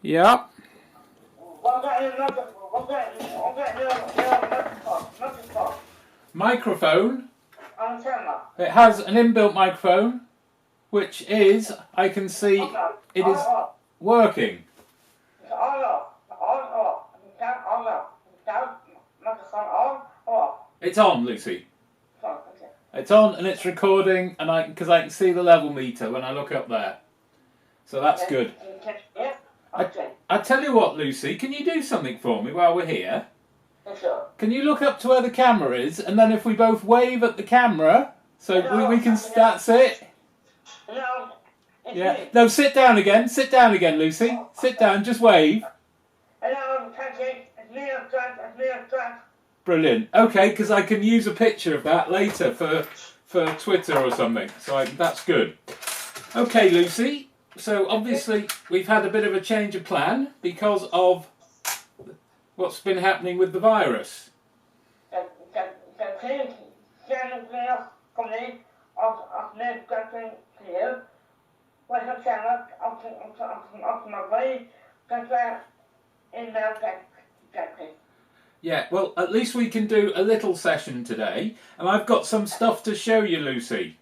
Yeah. Microphone. It has an inbuilt microphone, which is, I can see, it is working. It's on, Lucy. It's on and it's recording, and because I can see the level meter when I look up there. So that's good. I tell you what, Lucy, can you do something for me while we're here? Can you look up to where the camera is, and then if we both wave at the camera, so we can. That's it. Yeah. No, sit down again. Sit down again, Lucy. Sit down. Just wave. Brilliant. Okay, because I can use a picture of that later for Twitter or something. So that's good. Okay, Lucy. So obviously we've had a bit of a change of plan because of what's been happening with the virus. Yeah, well, at least we can do a little session today, and I've got some stuff to show you, Lucy.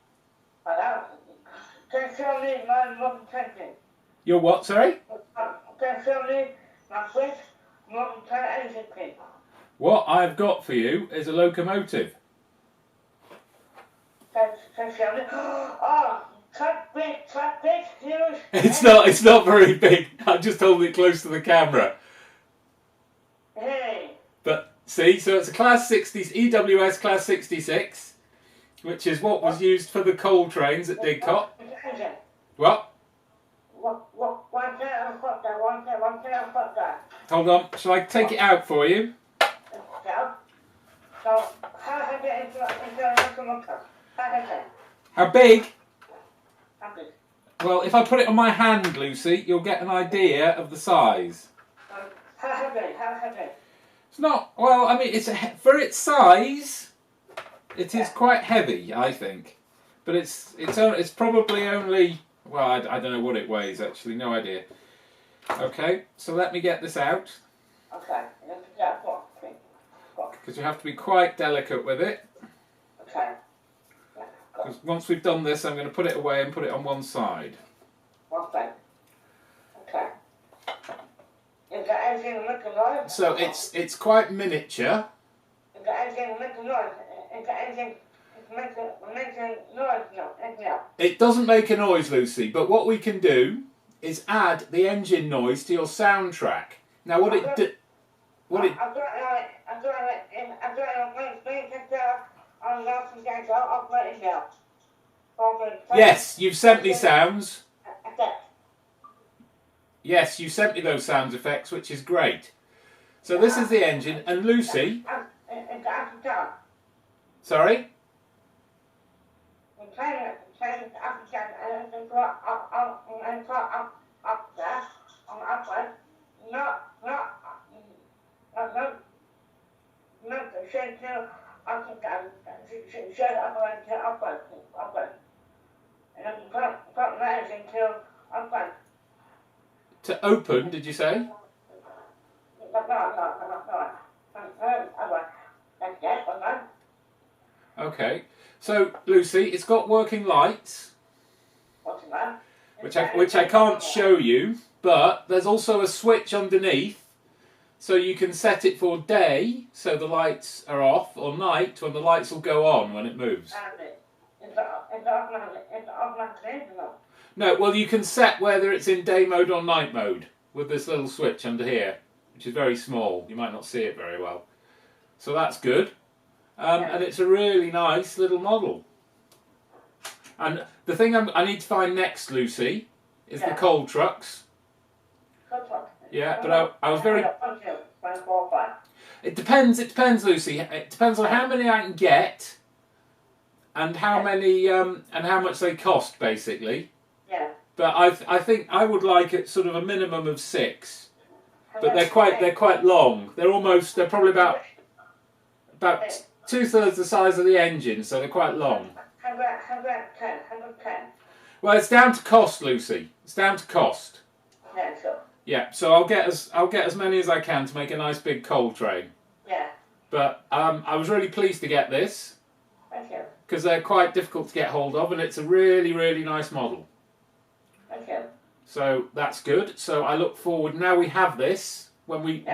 Your what, sorry? What I've got for you is a locomotive. It's not very big. I'm just holding it close to the camera. But see, so it's a Class 60s, EWS Class 66, which is what was used for the coal trains at Didcot. What? Hold on, shall I take it out for you? How big? Well, if I put it on my hand, Lucy, you'll get an idea of the size. How heavy? It's not, well, I mean, for its size, it is quite heavy, I think. But it's probably only, well, I don't know what it weighs, actually, no idea. Okay, so let me get this out. Okay. Because you have to be quite delicate with it. Okay. Because once we've done this, I'm going to put it away and put it on one side. Okay. Is there anything to make a noise? So it's quite miniature. Is there anything to make a noise? Is there anything to make a noise? No. It doesn't make a noise, Lucy, but what we can do is add the engine noise to your soundtrack. Now what Yes, you've sent me sounds. Yes, you sent me those sound effects, which is great. So this is the engine, and Lucy... Sorry? To open, did you say? Okay. So, Lucy, it's got working lights, which I can't show you, but there's also a switch underneath, so you can set it for day, so the lights are off, or night, when the lights will go on when it moves. No, well, you can set whether it's in day mode or night mode with this little switch under here, which is very small. You might not see it very well. So that's good. And it's a really nice little model. And the thing I need to find next, Lucy, is the coal trucks. Yeah, but I was very... It depends, Lucy. It depends on how many I can get and how many and how much they cost, basically. Yeah. But I think I would like it sort of a minimum of 6. But they're quite long. They're probably about 2/3 the size of the engine, so they're quite long. 110. Well, it's down to cost, Lucy. It's down to cost. Yeah. Yeah, so I'll get as many as I can to make a nice big coal train. Yeah. But I was really pleased to get this. Thank you. Because they're quite difficult to get hold of, and it's a really, really nice model. Thank you. So that's good. So I look forward. Now we have this. When we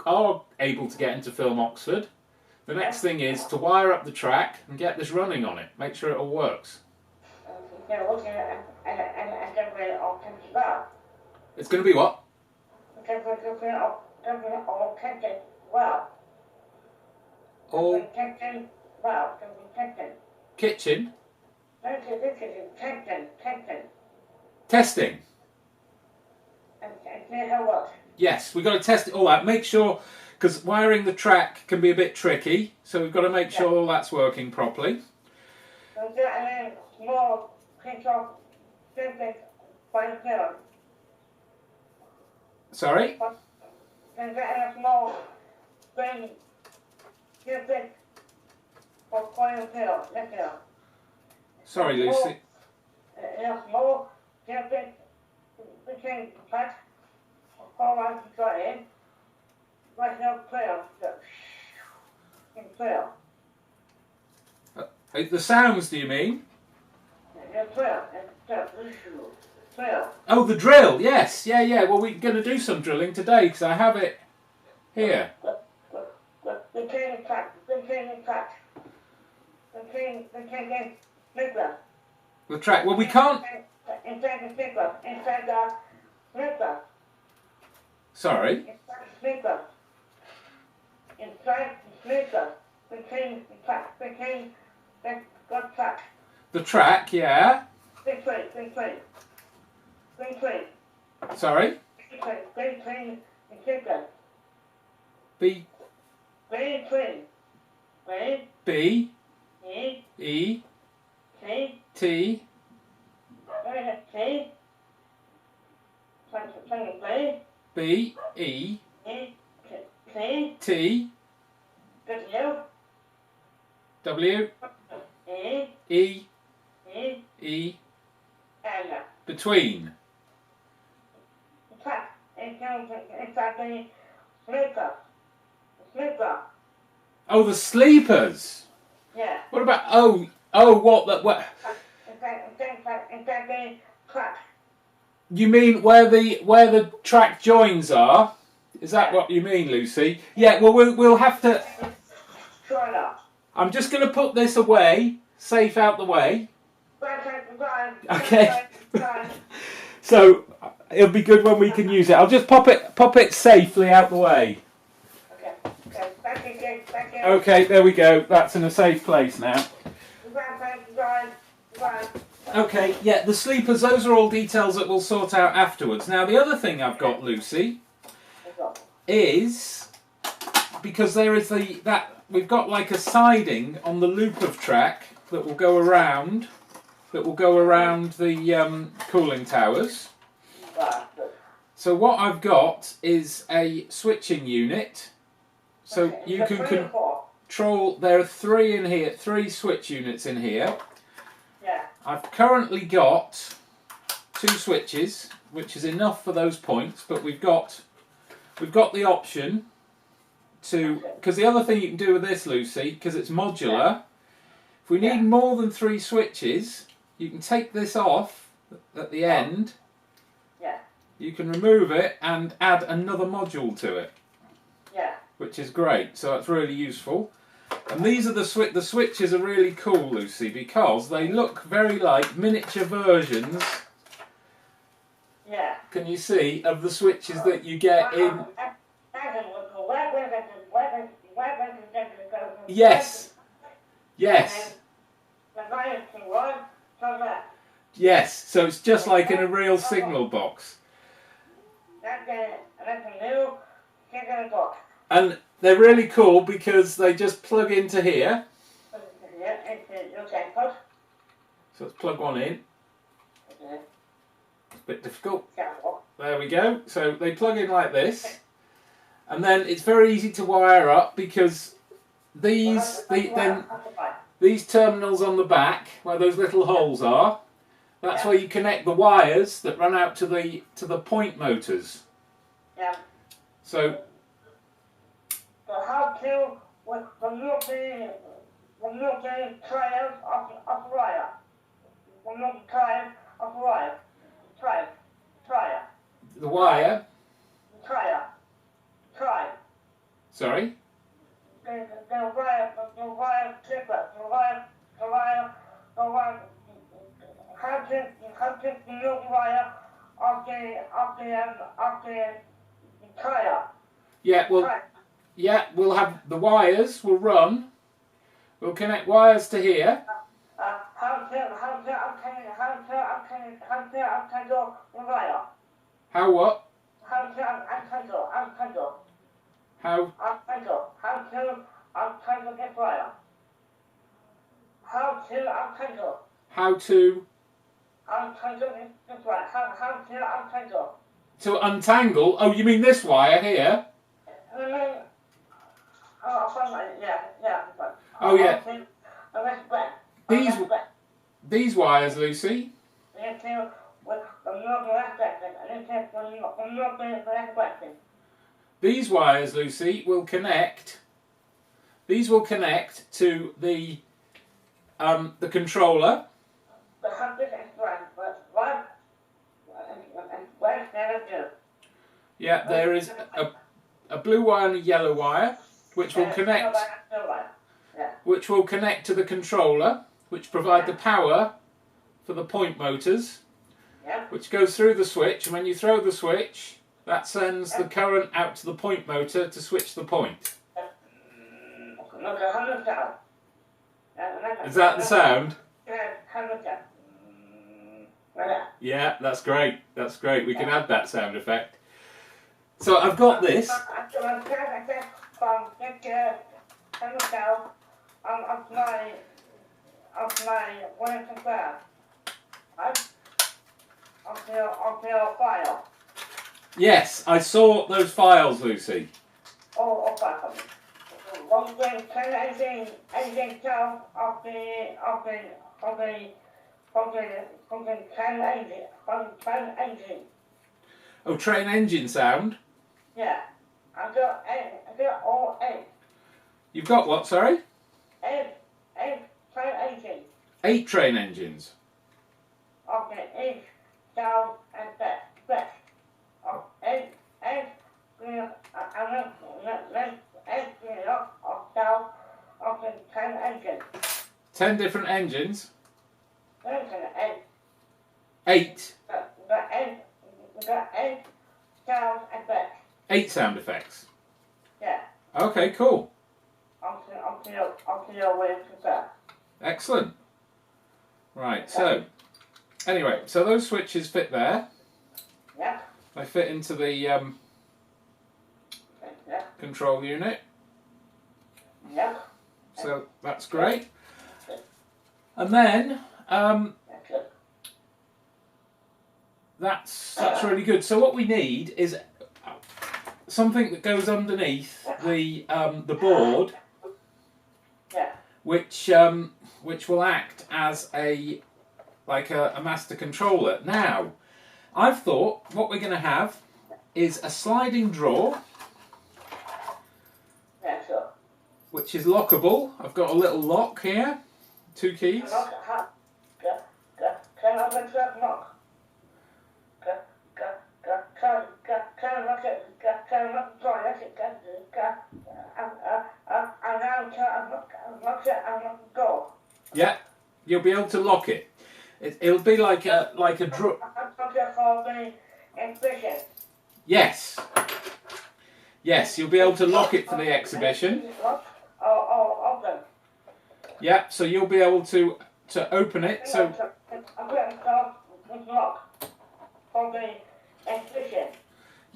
are able to get into Film Oxford, the next thing is to wire up the track and get this running on it. Make sure it all works. It's going to be what? All kitchen testing. Yes, we've got to test it all out. Make sure, because wiring the track can be a bit tricky, so we've got to make sure all that's working properly. Sorry? Sorry, Lucy. The sounds, do you mean? Oh, the drill, yes. Yeah. Well, we're going to do some drilling today because I have it here. The track. Well, we can't. Sorry. The track, yeah. Sorry. B. B. E. T. B. E. T. W. E. E. Between. Oh, the sleepers. Yeah. What about what? You mean where the track joins are? Is that what you mean, Lucy? Yeah. Well, we'll have to. I'm just going to put this away, safe out the way. Okay. So it'll be good when we can use it. I'll just pop it safely out the way. Okay, there we go. That's in a safe place now. Okay, yeah, the sleepers, those are all details that we'll sort out afterwards. Now, the other thing I've got, Lucy, is because there is we've got like a siding on the loop of track that will go around the cooling towers. So what I've got is a switching unit. So you can control. There are three switch units in here. Yeah. I've currently got 2 switches, which is enough for those points. But we've got the option to, because the other thing you can do with this, Lucy, because it's modular. If we need more than 3 switches, you can take this off at the end. Yeah. You can remove it and add another module to it. Yeah. Which is great, so it's really useful. And these are the switches are really cool, Lucy, because they look very like miniature versions. Yeah. Can you see of the switches that you get in? Yes. Yes. Yes. So it's just like in a real signal box. And they're really cool because they just plug into here. So let's plug one in. It's a bit difficult. There we go. So they plug in like this. And then it's very easy to wire up because these terminals on the back, where those little holes are, That's where you connect the wires that run out to the point motors. Yeah. So how to remove the trial of wire. Remove the trial of wire. Trial. the wire. Try. Sorry. The wire clipper. The wire. How to remove wire of the tire. Yeah. Well. Yeah. We'll have the wires. Will run. We'll connect wires to here. How to untangle the wire. How what? How to untangle. How? Untangle. How to untangle this wire. How to untangle. How to? Untangle this wire. How to untangle. To untangle? Oh, you mean this wire here? Yeah. Oh yeah. These wires, Lucy. These wires, Lucy, will connect. These will connect to the controller. Yeah, there is a blue wire and a yellow wire, which will connect. Which will connect to the controller, which provide the power for the point motors, which goes through the switch, and when you throw the switch, that sends the current out to the point motor to switch the point. Is that the sound? Yeah, that's great. That's great. We can add that sound effect. So I've got this. Of my wonderful file. Yes, I saw those files, Lucy. Oh, files. One thing, anything down of the train engine. Oh, train engine sound? Yeah. I got all 8. You've got what, sorry? 8 train engines. 8 train engines? Okay, 8 down and back. 8 down of the 10 engines. 10 different engines? 8. The 8 down and back. 8 sound effects? Yeah. Okay, cool. Excellent. Right, so anyway, so those switches fit there. Yeah. They fit into the control unit. Yeah. So that's great. And then that's really good. So what we need is something that goes underneath the board, which will act as a master controller. Now, I've thought what we're going to have is a sliding drawer, which is lockable. I've got a little lock here, 2 keys. Yeah, you'll be able to lock it. It'll be like a drawer. Yes. Yes, you'll be able to lock it for the exhibition. Yeah, so you'll be able to open it. So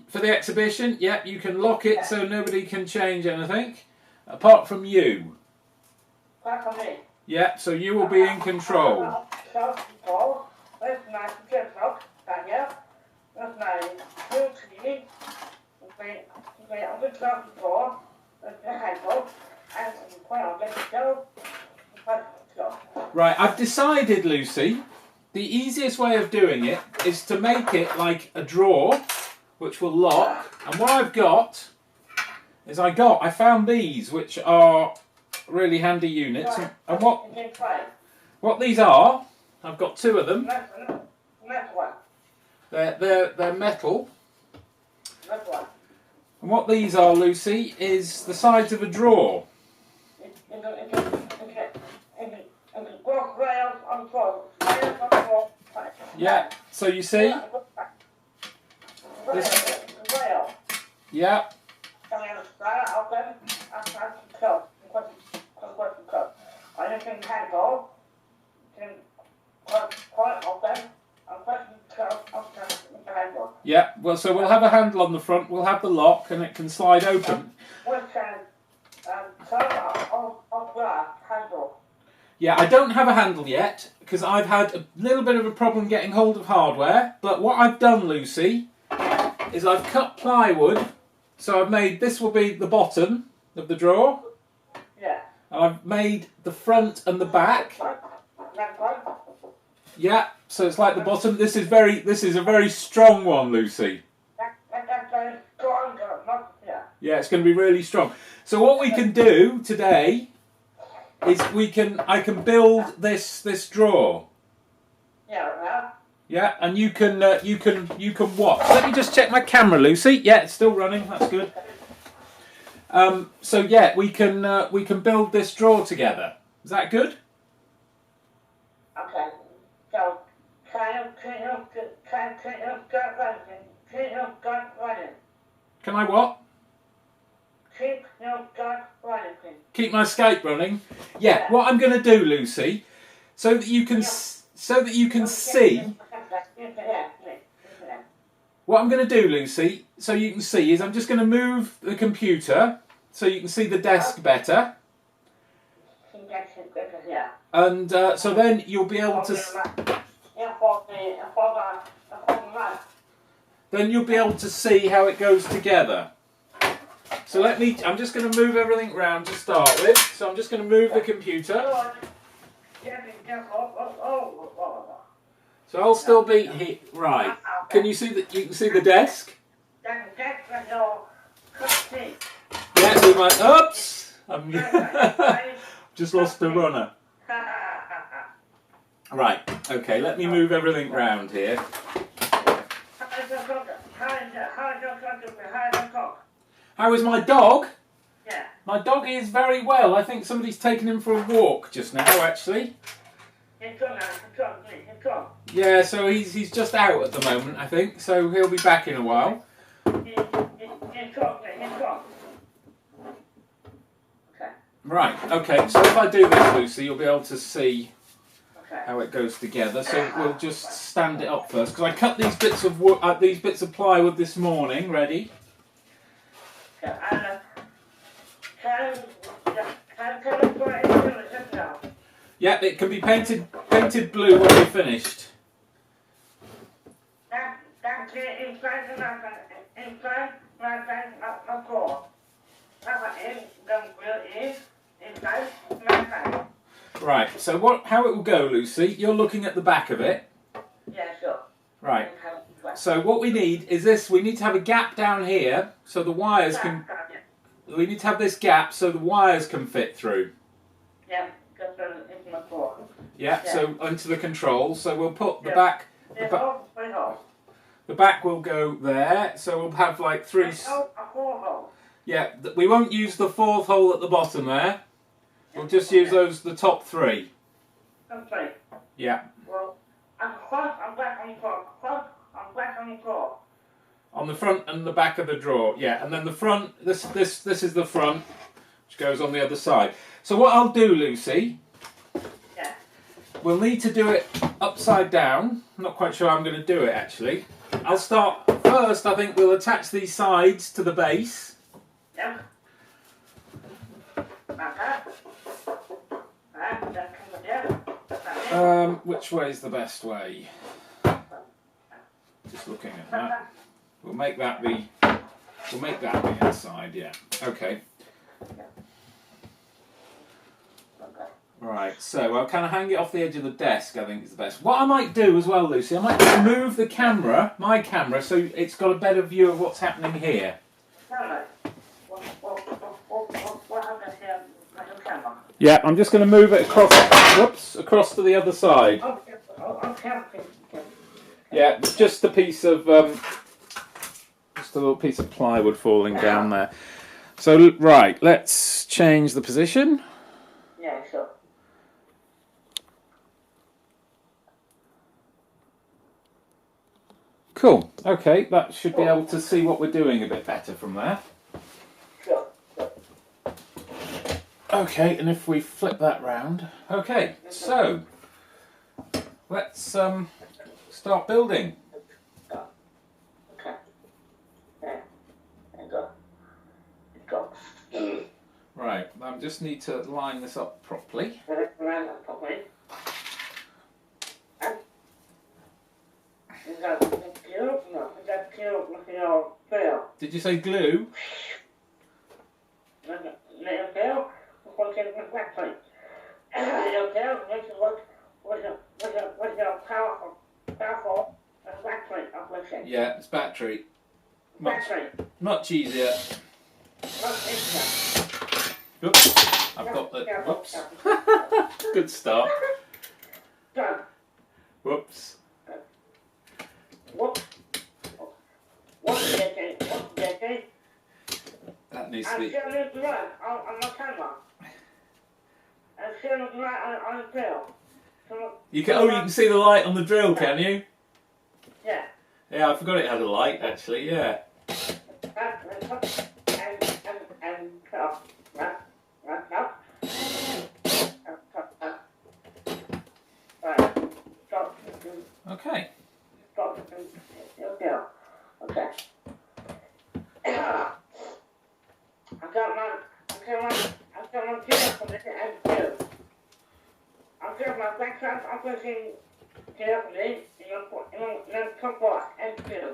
for the exhibition, yeah, you can lock it so nobody can change anything, apart from you. Apart from me. Yeah, so you will be in control. Right, I've decided, Lucy, the easiest way of doing it is to make it like a drawer, which will lock. And what I've got is I found these, which are really handy units. And what these are, I've got two of them. They're metal. And what these are, Lucy, is the sides of a drawer. Yeah, so you see? This, yeah. Yeah, well, so we'll have a handle on the front, we'll have the lock, and it can slide open. Yeah, I don't have a handle yet, because I've had a little bit of a problem getting hold of hardware, but what I've done, Lucy, is I've cut plywood, so I've made, this will be the bottom of the drawer. Yeah. And I've made the front and the back. Yeah, so it's like the bottom. This is a very strong one, Lucy. Yeah, it's going to be really strong. So what we can do today is I can build this drawer. Yeah. Yeah, and you can watch. Let me just check my camera, Lucy. Yeah, it's still running. That's good. So yeah, we can build this drawer together. Is that good? Okay. So Can I what? keep your gut running, please. Keep my Skype running. Yeah. What I'm going to do, Lucy, so that you can see. What I'm going to do, Lucy, so you can see, is I'm just going to move the computer so you can see the desk better. And so then you'll be able to. Then you'll be able to see how it goes together. So I'm just going to move everything around to start with. So I'm just going to move the computer. So I'll still be here. Right. Can you see that? You can see the desk? Yeah, we might. Oops! I've just lost the runner. Right. Okay, let me move everything round here. How is my dog? Yeah. My dog is very well. I think somebody's taken him for a walk just now, actually. Yeah, so he's just out at the moment, I think. So he'll be back in a while. Right. Okay. So if I do this, Lucy, you'll be able to see how it goes together. So we'll just stand it up first because I cut these bits of wood, these bits of plywood this morning. Ready? Yeah, it can be painted blue when you're finished. Right, so how it will go, Lucy, you're looking at the back of it. Yeah, sure. Right, so what we need is this, we need to have a gap down here so the wires can, we need to have this gap so the wires can fit through. Yeah, just into my floor. Yeah, so into the controls, so we'll put the back, the back will go there, so we'll have like three. Yeah, we won't use the fourth hole at the bottom there. We'll just use the top three. Yeah. Well, I'm back on the floor. I'm back on the floor. On the front and the back of the drawer, yeah. And then the front, this is the front, which goes on the other side. So what I'll do, Lucy, we'll need to do it upside down. I'm not quite sure how I'm going to do it, actually. I'll start first, I think we'll attach these sides to the base. Yeah. Which way is the best way? Just looking at that. We'll make that be inside, yeah. Okay. Right, so I'll kind of hang it off the edge of the desk, I think is the best. What I might do as well, Lucy, I might move the camera, my camera, so it's got a better view of what's happening here. Yeah, I'm just going to move it across, across to the other side. Yeah, it's just a piece of, just a little piece of plywood falling down there. So, right, let's change the position. Yeah, sure. Cool. Okay, that should be able to see what we're doing a bit better from there. Sure. Okay, and if we flip that round. Okay, so let's start building. Okay. There you go. Go. Right, I just need to line this up properly. Did you say glue? Yeah, it's battery. Much easier. Oops, I've got the. Whoops. Good start. Whoops. That needs to be. You can. Oh, you can see the light on the drill, can you? Yeah. Yeah, I forgot it had a light actually. Yeah. Okay. Okay. I've got my gear from it and two. I've got my background operating gear from it and then comfort and two.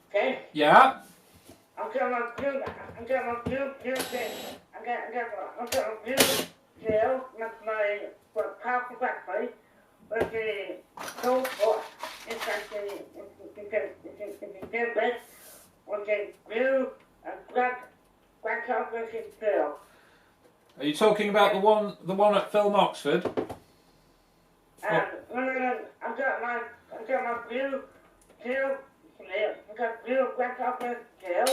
Okay? Yeah. I've got my blue thing. I've got my blue gel with my powerful backplate with the cold force. In fact, the bit with the blue and black operating gel. Are you talking about the one at Film Oxford? And I've got my blue gel. I've got blue black operating gel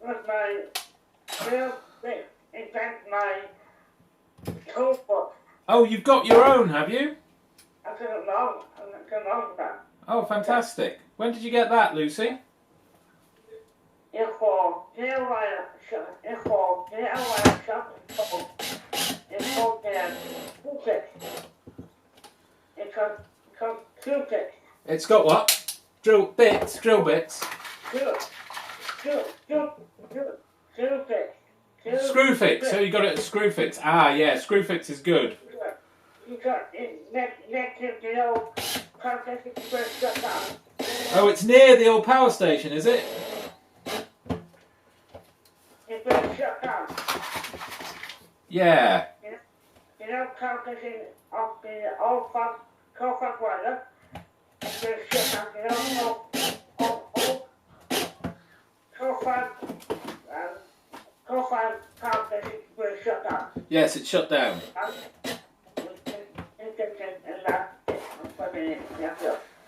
with my blue thing. In fact, my cold force. Oh, you've got your own, have you? I couldn't know that. Oh, fantastic. When did you get that, Lucy? It's got what? Drill bits. Screw fix. So you got it at Screw Fix. Ah, yeah, Screw Fix is good. Oh, it's near the old power station, is it? It's been shut down. Yeah. You know, power station of the old coal-fired boiler. It's been shut down. You know, old coal-fired power station was shut down. Yes, it's shut down.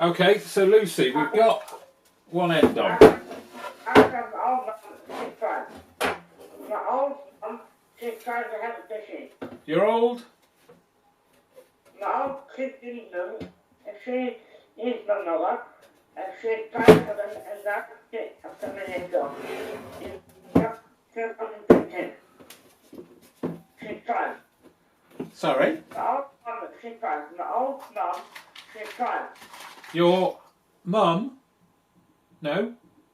Okay, so Lucy, we've got one end on. My old mum, she's trying to have a machine. You're old? My old kid didn't know, and she is my mother, and she's trying to have it, and that's it, after a minute ago. She's trying. Sorry? My old mum, she's trying. My old mum, she's trying. Your mum? No?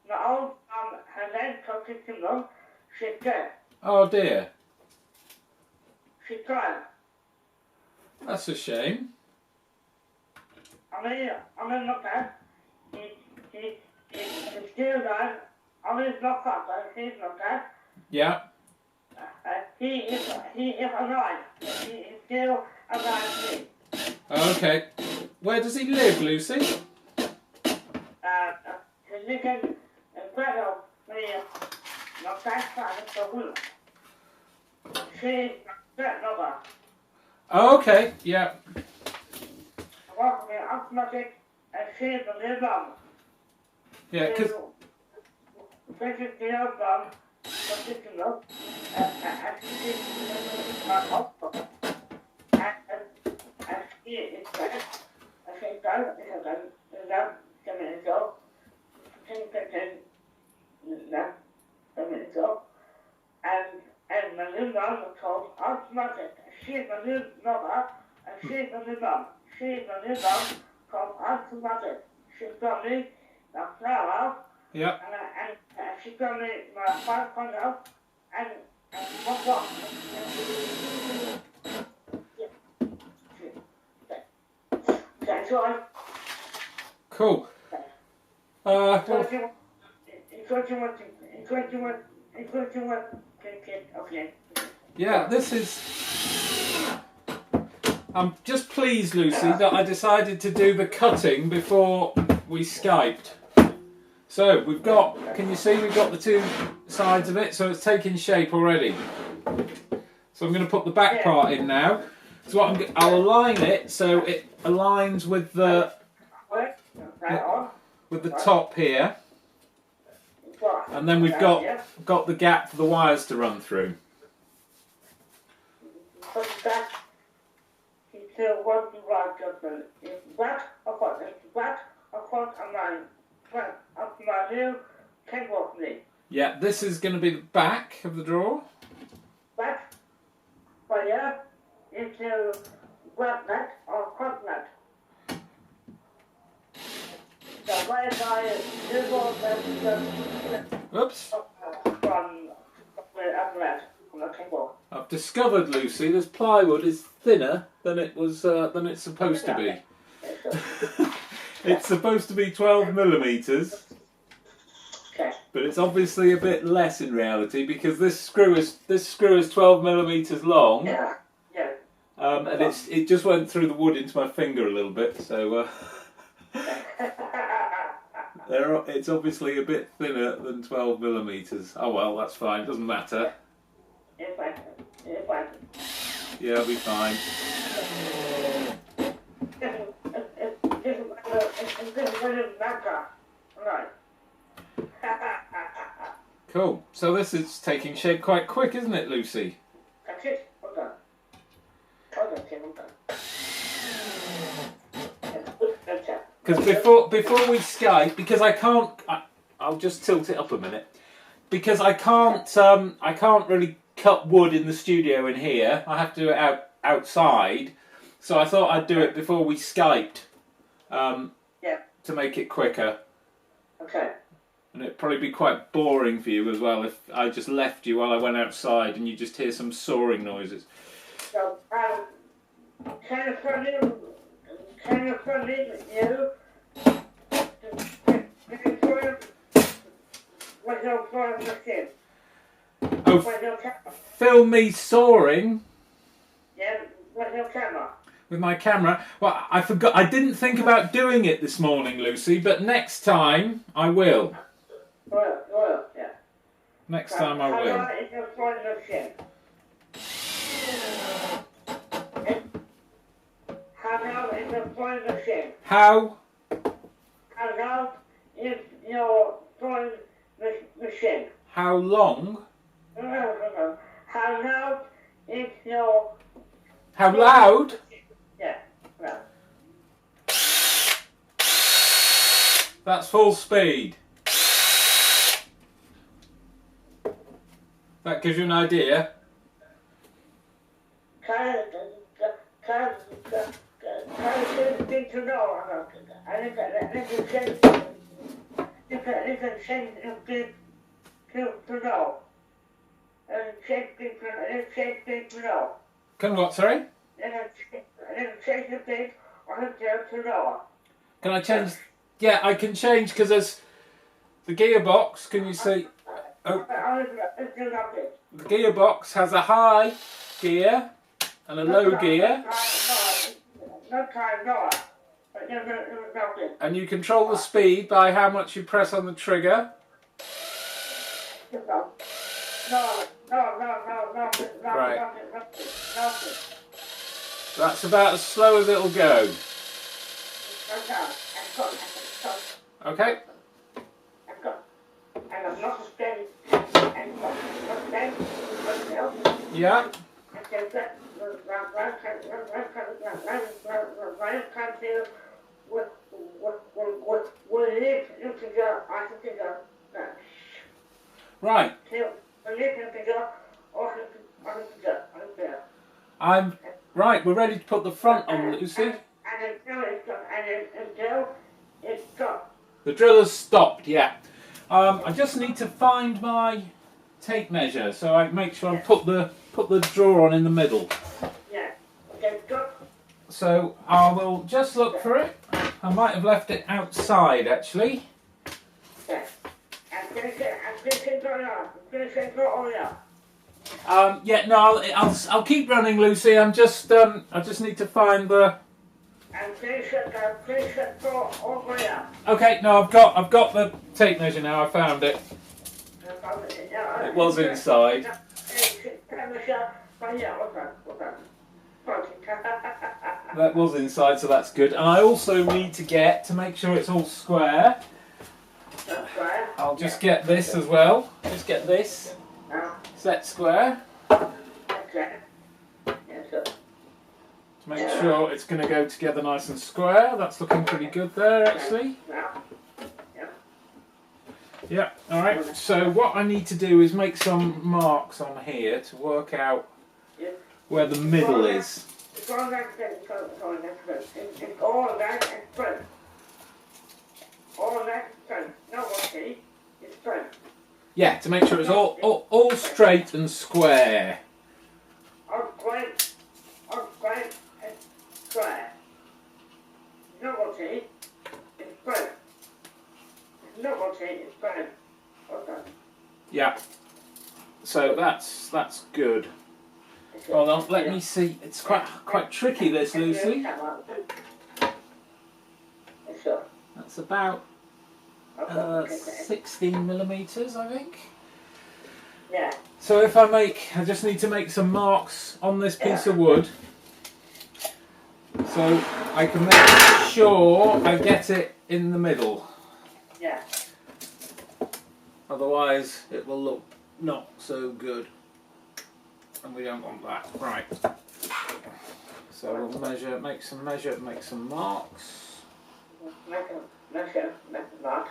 My old mum, her name's Coquette Mum, she's dead. Oh dear. She's trying. That's a shame. I mean, look at he's still alive. I mean, not father, he's not dead. Yeah. He is alive. He is still alive. Okay. Where does he live, Lucy? He lives in Brazil with my grandfather for women. She's grandmother. Oh, okay. Yeah. I work with asthmatic and she's a little mum. Yeah, because... This is the old mum, particular, and she's my hospital. And she is dead. I think that is a love 10 minutes ago. 10 minutes ago. And my little mum was called asthmatic. She's my little mother, and she's my little mum. She's my little mum called asthmatic. She's got me the flower. Yeah. And she got me my 500 and what? That's all. Cool. Okay. Yeah, this is... I'm just pleased, Lucy, that I decided to do the cutting before we Skyped. So, we've got... Can you see we've got the two sides of it? So it's taking shape already. So I'm going to put the back part in now. So I'll align it so it aligns with the top here, and then we've got the gap for the wires to run through. Yeah, this is going to be the back of the drawer. Back, wire into grab nut or cross nut. Oops. From the table. I've discovered, Lucy, this plywood is thinner than it was than it's supposed to be. It's supposed to be 12 millimeters, but it's obviously a bit less in reality because this screw is 12 millimeters long. Yeah. And it just went through the wood into my finger a little bit, so it's obviously a bit thinner than 12 millimeters. Oh well, that's fine, doesn't matter. Yeah, it'll be fine. Cool. So this is taking shape quite quick, isn't it, Lucy? That's it. Hold on. Because before we Skype, because I can't, I'll just tilt it up a minute. Because I can't really cut wood in the studio in here. I have to do it outside. So I thought I'd do it before we Skyped. To make it quicker. Okay. And it'd probably be quite boring for you as well if I just left you while I went outside and you just hear some soaring noises. So, kind of funny you with your phone machine. Film me soaring? Yeah, with your camera. With my camera? Well, I forgot. I didn't think about doing it this morning, Lucy, but next time I will. Well, yeah. Next time I will. How is your phone machine? How now is your phone machine? How? How now is your phone machine? How long? No. How loud is your... How loud? Yeah, right. That's full speed. That gives you an idea. Kind of thing to know. I think it's thing to know. It's to know. Can what, sorry? Can I change? Yeah, I can change because there's the gearbox. Can you see? Oh, It's not it. the gearbox has a high gear and a low gear, Not time, no. But never it. and you control the speed by how much you press on the trigger. No. Right. That's about as slow as it'll go. Okay. And I'm not steady. And not steady. Yeah. Right. I'm right. We're ready to put the front on, Lucy. The drill has stopped. Yeah. I just need to find my tape measure, so I make sure I put the drawer on in the middle. Yeah. So I will just look for it. I might have left it outside actually. Yeah. Yeah, no, I'll keep running, Lucy. I just need to find the. Okay, no, I've got the tape measure now. I found it. It was inside. That was inside, so that's good. And I also need to make sure it's all square. I'll just get this as well. Just get this set square. To make sure it's going to go together nice and square. That's looking pretty good there, actually. Yeah, alright. So what I need to do is make some marks on here to work out where the middle is. Yeah, to make sure it's all straight and square. Yeah. So that's good. Hold on, let me see. It's quite tricky, this, Lucy. That's about 16 millimeters, I think. Yeah. So if I just need to make some marks on this piece of wood, so I can make sure I get it in the middle. Yeah. Otherwise, it will look not so good, and we don't want that. Right. So we'll make some marks. Make a mark.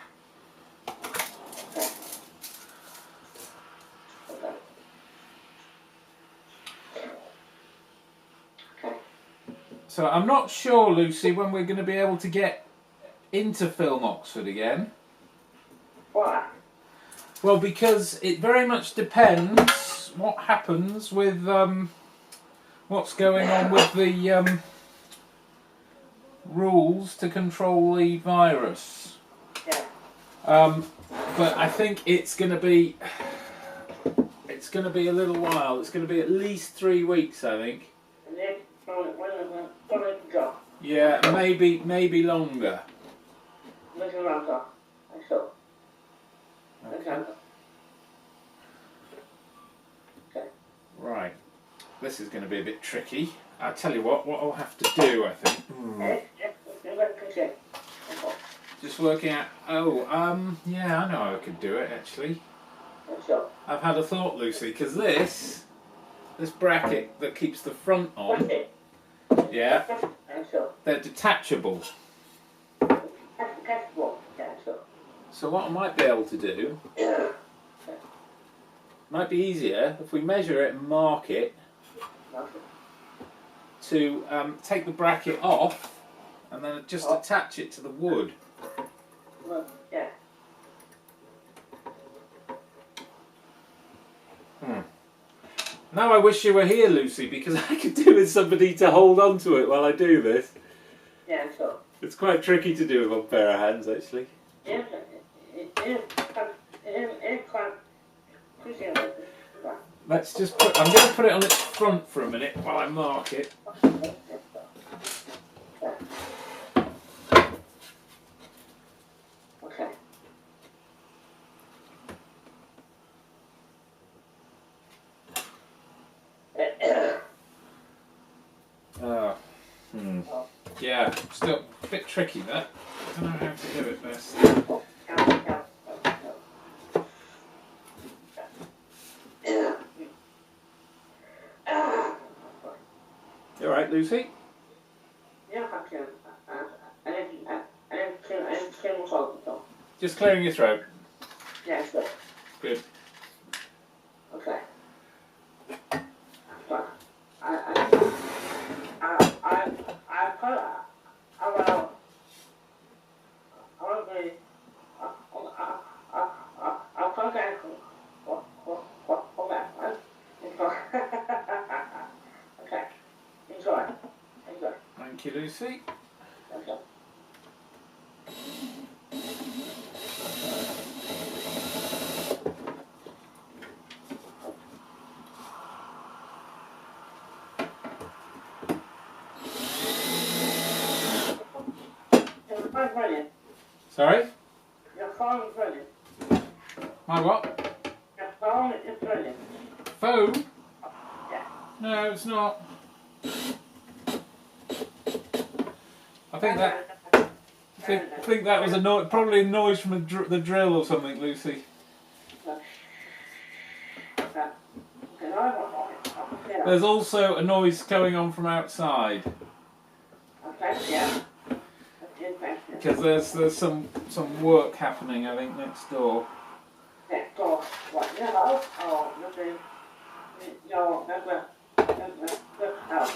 So I'm not sure, Lucy, when we're going to be able to get into Film Oxford again. Why? Well, because it very much depends what happens with what's going on with the rules to control the virus. Yeah. But I think it's going to be a little while. It's going to be at least 3 weeks, I think. And then when it go? Yeah, maybe longer. Maybe longer. I saw. Okay. Okay. Right. This is going to be a bit tricky. I'll tell you what I'll have to do, I think. Just working out. Yeah, I know how I could do it actually. I've had a thought, Lucy, because this bracket that keeps the front on, yeah, they're detachable. So what I might be able to do, might be easier if we measure it and mark it, to take the bracket off and then just attach it to the wood. Yeah. Now I wish you were here, Lucy, because I could do with somebody to hold on to it while I do this. Yeah, sure. It's quite tricky to do with one pair of hands, actually. It's Let's just put. I'm going to put it on its front for a minute while I mark it. Okay. Yeah, still a bit tricky that. I don't know how to do it best. You alright, Lucy? Yeah, I can. I didn't kill myself. Just clearing your throat. Yeah, good. Good. Okay. Okay. Enjoy. Thank you, Lucy. Okay. Brilliant. Sorry? Your phone is brilliant. My what? Your phone is brilliant. Phone? Yeah. No, it's not. I think that was probably a noise from the drill or something, Lucy. There's also a noise going on from outside. Okay, yeah. Because there's some work happening, I think, next door. Next door. What, your house? Oh, nothing. No, that's a house.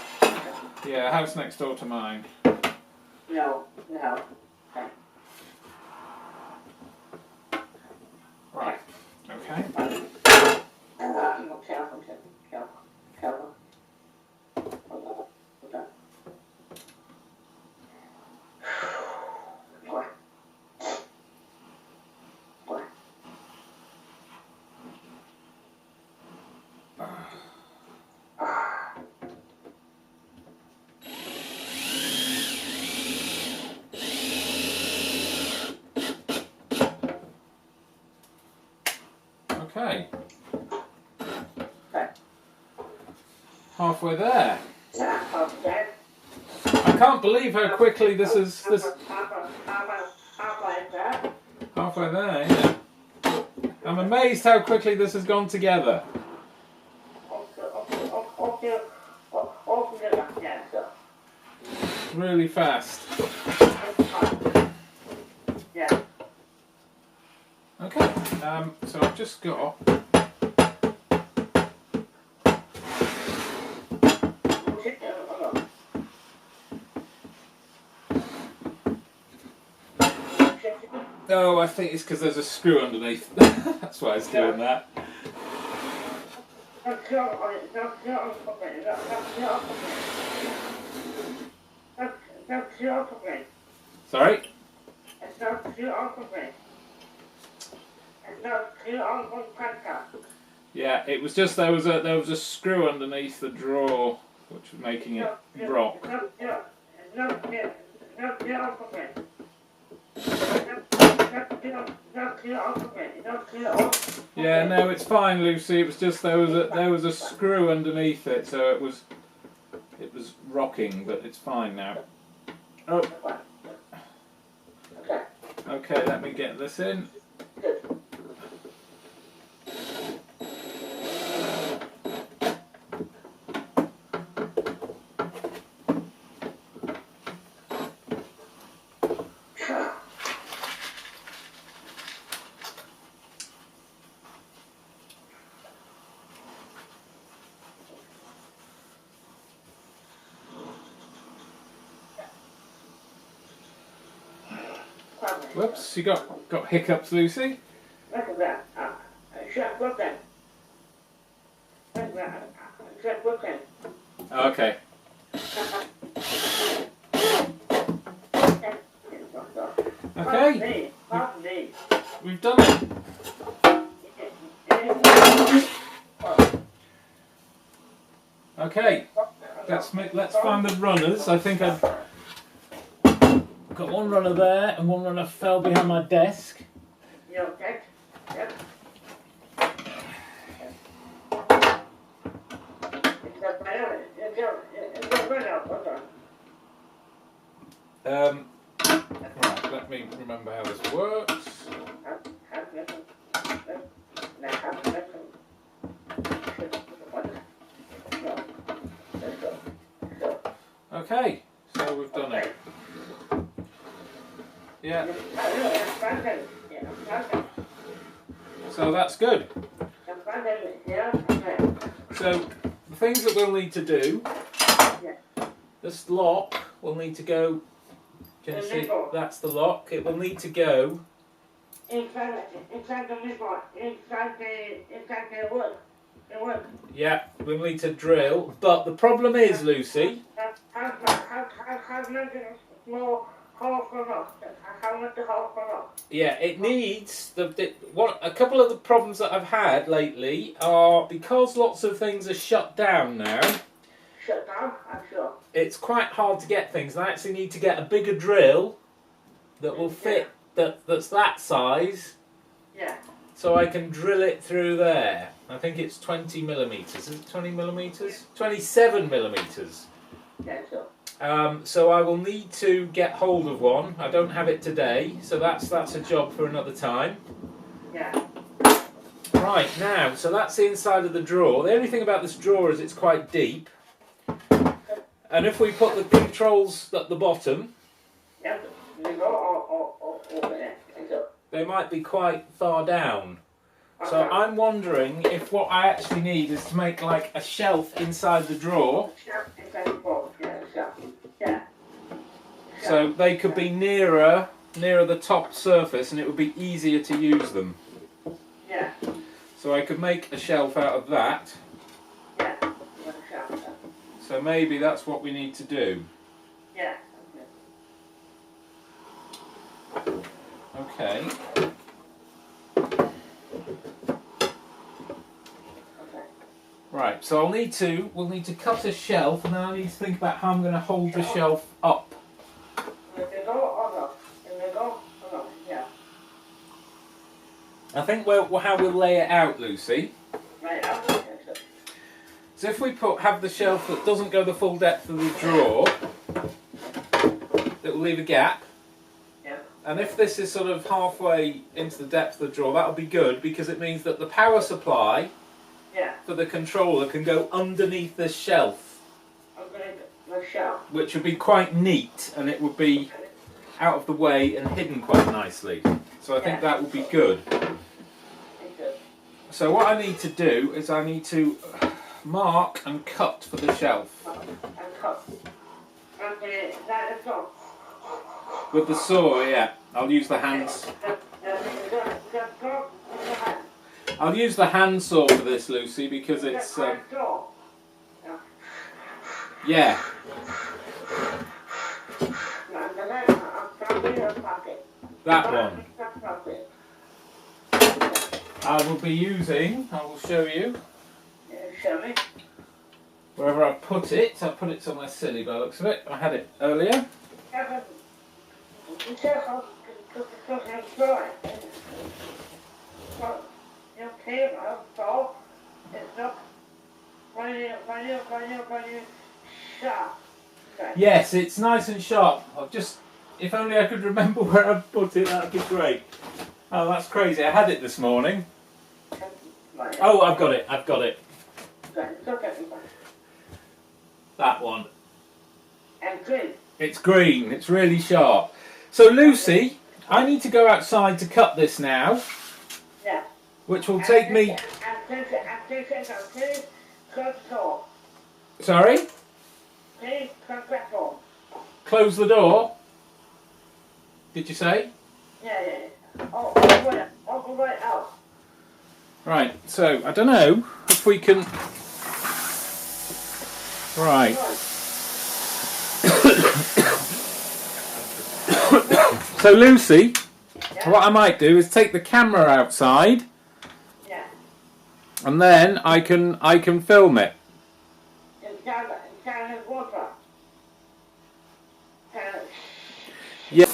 Yeah, a house next door to mine. No. Okay. Right. Okay. Careful. Okay. Halfway there. I can't believe how quickly this is. Halfway there, yeah. I'm amazed how quickly this has gone together. Really fast. Okay. So I've just got. Oh, I think it's because there's a screw underneath. That's why it's doing that. Sorry? Yeah, it was just there was a screw underneath the drawer which was making it rock. Yeah, no, it's fine, Lucy. It was just there was a screw underneath it, so it was rocking, but it's fine now. Oh. Okay, let me get this in. Whoops, you got hiccups, Lucy? Okay. Okay. We've done it. Okay, let's find the runners. I think I've got one runner there and one runner fell behind my desk. Yeah, okay. Yep. Right, let me remember how this works. Okay, so we've done it. Yeah. So that's good. So the things that we'll need to do, this lock will need to go, can you see, that's the lock, it will need to go inside the wood. Yeah, we'll need to drill, but the problem is, Lucy, How much more hole for rock? How much hole for rock? yeah, it needs, a couple of the problems that I've had lately are, because lots of things are shut down now, Shut down, I'm sure. it's quite hard to get things. I actually need to get a bigger drill that will fit, that's that size, Yeah. so I can drill it through there. I think it's 20 millimetres. Is it 20 millimetres? 27 millimetres. Yeah, sure. So I will need to get hold of one. I don't have it today, so that's a job for another time. Yeah. Right, now, so that's the inside of the drawer. The only thing about this drawer is it's quite deep. And if we put the controls at the bottom, Yeah. You go over there. they might be quite far down. So Okay. I'm wondering if what I actually need is to make like a shelf inside the drawer. Yeah. So they could be nearer the top surface and it would be easier to use them. Yeah. So I could make a shelf out of that. Yeah. So maybe that's what we need to do. Yeah. Okay. Right, so we'll need to cut a shelf and then I need to think about how I'm going to hold the shelf up. Yeah. I think how we'll lay it out, Lucy. Right. So if we have the shelf that doesn't go the full depth of the drawer, it will leave a gap. Yeah. And if this is sort of halfway into the depth of the drawer, that'll be good because it means that the power supply for the controller can go underneath this shelf. The shelf. Which would be quite neat and it would be out of the way and hidden quite nicely. So I think that would be good. So what I need to do is I need to mark and cut for the shelf. With the saw, yeah. I'll use the hands. I'll use the hand saw for this, Lucy, because it's yeah. That one. I will be using, I will show you. Show me. Wherever I put it somewhere silly by the looks of it. I had it earlier. Yes, it's nice and sharp. If only I could remember where I put it, that'd be great. Oh, that's crazy. I had it this morning. Oh, I've got it. That one. And green. It's green. It's really sharp. So, Lucy, I need to go outside to cut this now. Yeah. Which will take me... Sorry? Close the door. Did you say? Yeah. Oh, right out. Right, so, I don't know if we can... Right. So, Lucy, what I might do is take the camera outside. Yeah. And then I can film it. down the water. Yeah.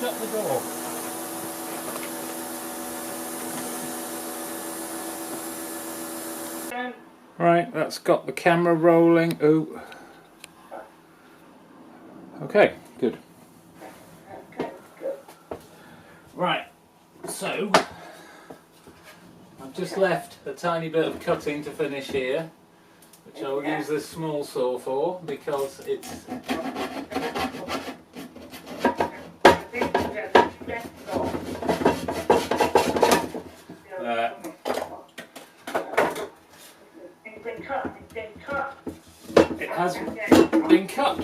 Shut the door. Right, that's got the camera rolling. Ooh. Okay, good. Right, so I've just left a tiny bit of cutting to finish here, which I will use this small saw for because it's it has been cut.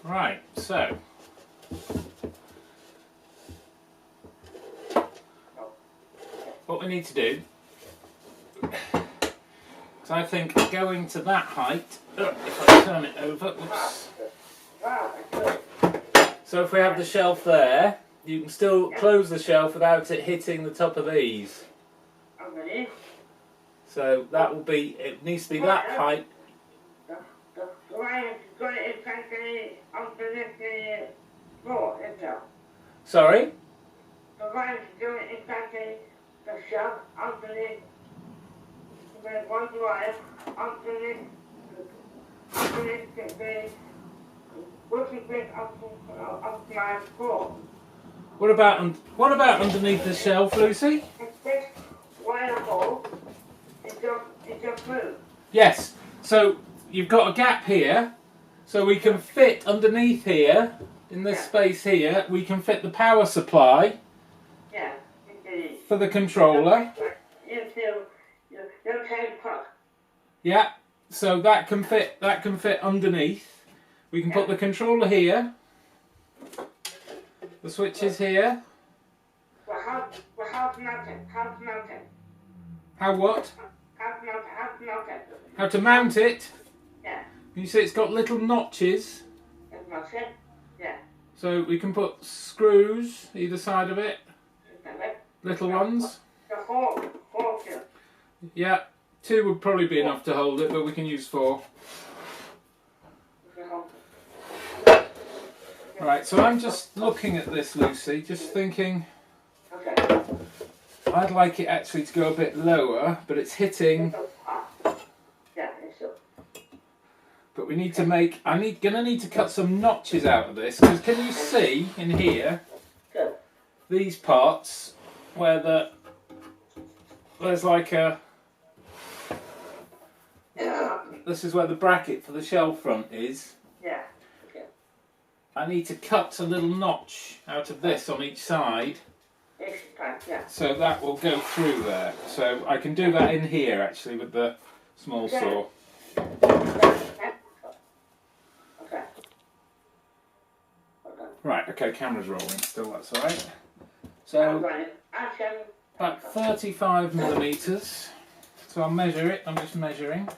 Right, so what we need to do, because I think going to that height, if I turn it over, oops. So if we have the shelf there, you can still close the shelf without it hitting the top of these. Underneath. So that will be, it needs to be that height. The line is going to impact underneath the floor itself. Sorry? The line is going to impact the shelf underneath. There's one line underneath the working bit of my floor. What about underneath the shelf, Lucy? This wire hole is just moved. Yes. So you've got a gap here, so we can fit underneath here, in this space here, we can fit the power supply for the controller. Yeah. So that can fit underneath. We can put the controller here. The switch is here. Well, how to mount it? How to mount it? How what? How to mount it? How to mount it? Yeah. You see it's got little notches. That's it? Yeah. So we can put screws either side of it. Little ones. The hole here. Yeah. 2 would probably be enough to hold it, but we can use 4. Right, so I'm just looking at this, Lucy, just thinking I'd like it actually to go a bit lower, but it's hitting. But we need to make, gonna need to cut some notches out of this, because can you see in here, these parts, where there's like a, this is where the bracket for the shelf front is. Yeah. I need to cut a little notch out of this on each side, so that will go through there. So I can do that in here actually with the small saw. Right, okay, camera's rolling still, that's alright. So, about 35 millimetres. So I'll measure it, I'm just measuring.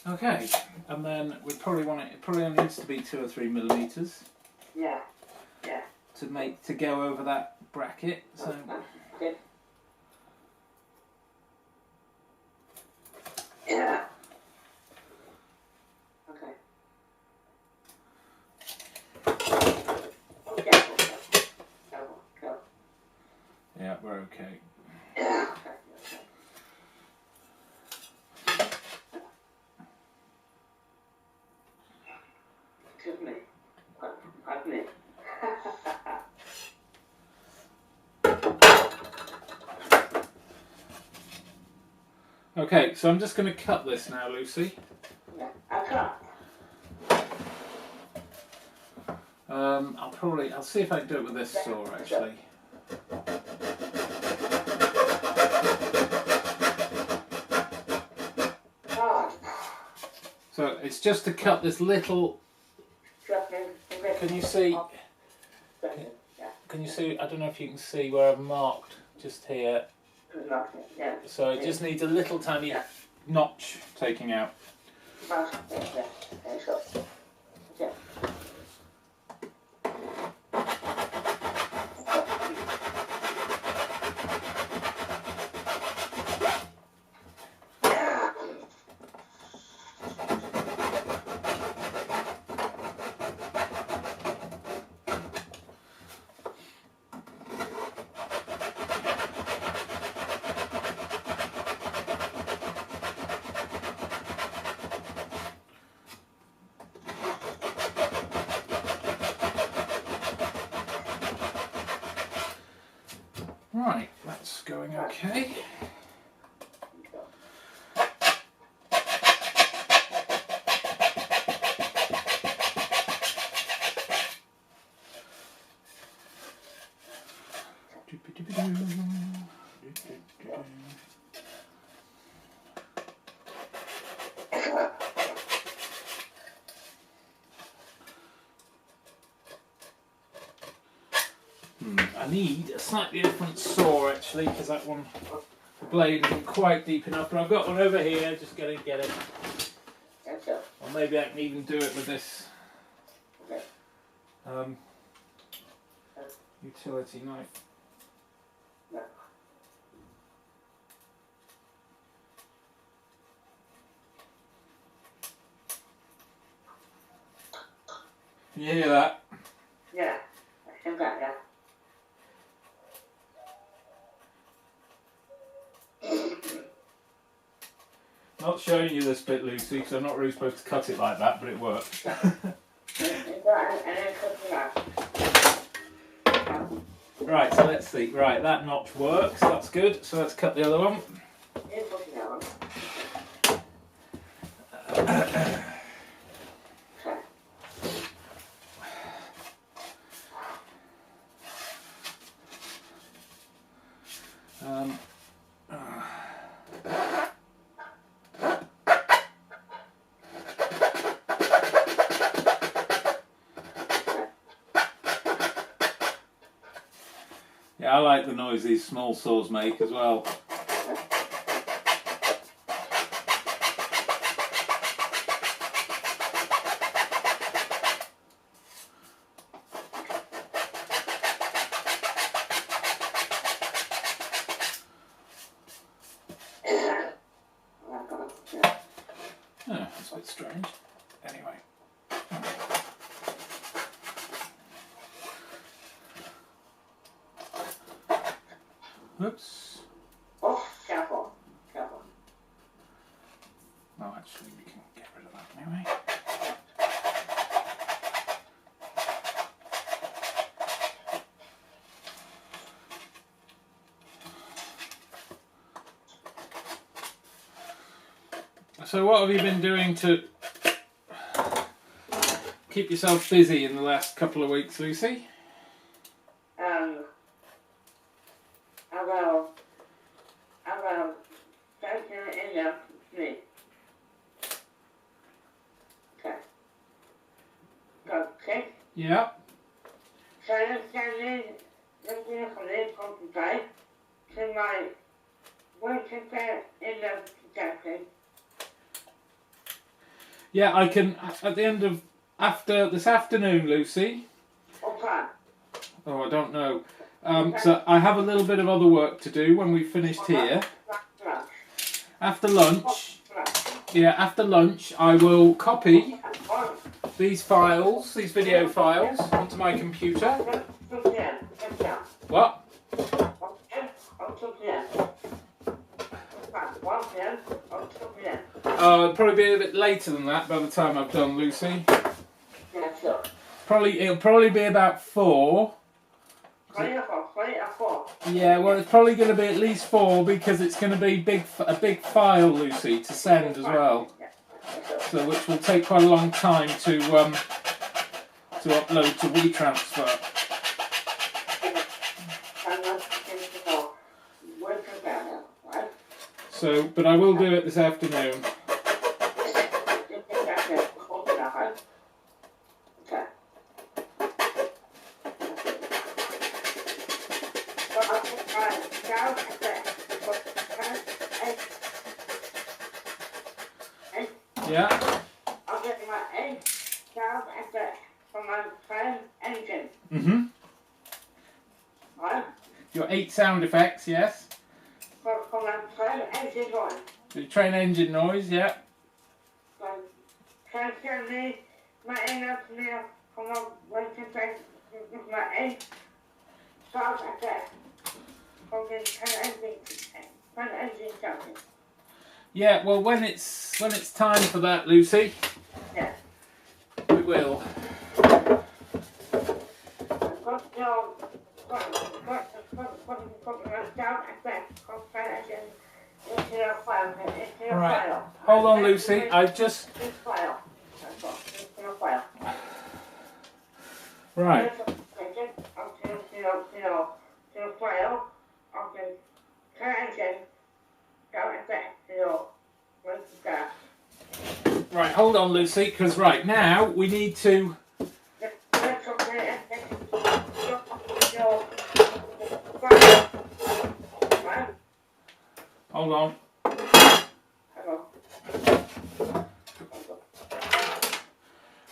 Okay, and then we probably want it probably only needs to be 2 or 3 millimetres. Yeah. To go over that bracket. So yeah. Okay. yeah, we're okay. Yeah. Excuse me. Pardon me. Okay, so I'm just going to cut this now, Lucy. Yeah, I'll cut. I'll see if I can do it with this saw actually. So it's just to cut this little. Can you see? Can you see? I don't know if you can see where I've marked just here. So it just needs a little tiny notch taking out. Right, that's going okay. need a slightly different saw actually, because that one, the blade isn't quite deep enough, but I've got one over here, just going to get it. Or maybe I can even do it with this utility knife. Can you hear that? Yeah, I think that, yeah. Not showing you this bit, Lucy, because I'm not really supposed to cut it like that, but it works. Right, so let's see. Right, that notch works. That's good. So let's cut the other one. Yeah, I like the noise these small saws make as well. Oh, that's a bit strange. Anyway. Oops. Oh, careful. Careful. No, actually, we can get rid of that anyway. So what have you been doing to keep yourself busy in the last couple of weeks, Lucy? I will take it in there, please. Okay. Okay. Yeah. So I'm sending the vehicle from today to my working there in the today. Yeah, I can, at the end of, after this afternoon, Lucy. Okay. Oh, I don't know. So I have a little bit of other work to do when we've finished here. After lunch, yeah, after lunch, I will copy these files, these video files, onto my computer. What? It'll probably be a bit later than that by the time I've done, Lucy. It'll probably be about 4. Yeah, well, it's probably going to be at least 4 because it's going to be a big file, Lucy, to send as well. So, which will take quite a long time to upload to WeTransfer. So, but I will do it this afternoon. Yeah. I'll get my 8 sound effects from my train engine. Mm-hmm. Right? Your 8 sound effects, yes. For my train engine one. The train engine noise, yeah. So, transfer me my enough meal from my waiting train with my 8 sound effects from the train engine something. Yeah, well, when it's time for that, Lucy, yeah, we will. Right. Hold on, Lucy. I just. Right. Right, hold on, Lucy, because right now we need to. Hold on. Hang on.